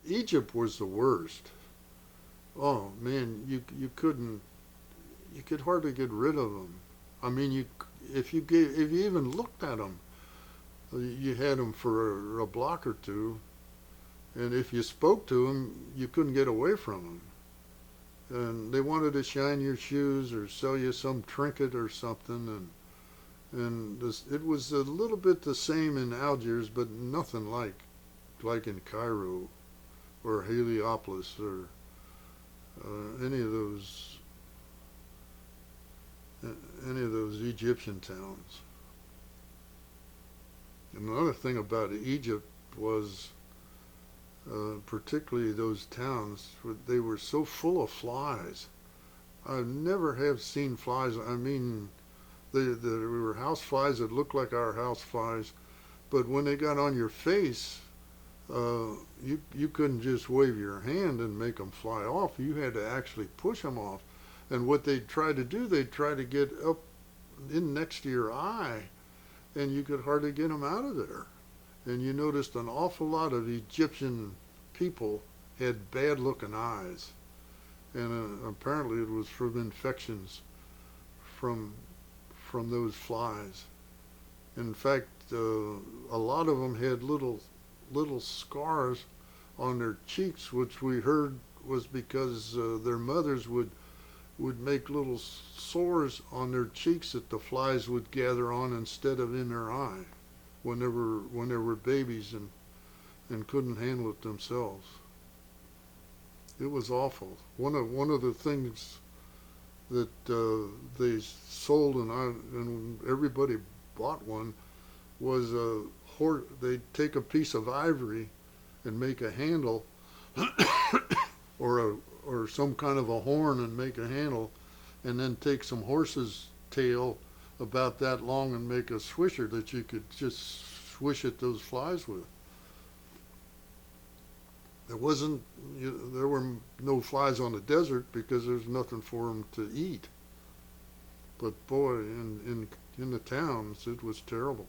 Egypt was the worst. Oh man, you could hardly get rid of them. I mean, if you even looked at them, you had them for a block or two, and if you spoke to them, you couldn't get away from them. And they wanted to shine your shoes or sell you some trinket or something, and it was a little bit the same in Algiers, but nothing like in Cairo or Heliopolis or any of those Egyptian towns. And another thing about Egypt was particularly those towns, they were so full of flies. I never have seen flies. I mean, they were house flies that looked like our house flies, but when they got on your face, you couldn't just wave your hand and make them fly off. You had to actually push them off. And what they'd try to do, they'd try to get up in next to your eye, and you could hardly get them out of there. And you noticed an awful lot of Egyptian people had bad looking eyes, and apparently it was from infections from from those flies. In fact, a lot of them had little scars on their cheeks, which we heard was because their mothers would make little sores on their cheeks that the flies would gather on instead of in their eye when they were babies and couldn't handle it themselves. It was awful. One of the things that they sold and everybody bought one was a horse. They'd take a piece of ivory and make a handle, or some kind of a horn and make a handle, and then take some horse's tail about that long and make a swisher that you could just swish at those flies with. There wasn't, there were no flies on the desert because there's nothing for them to eat. But boy, in the towns, it was terrible.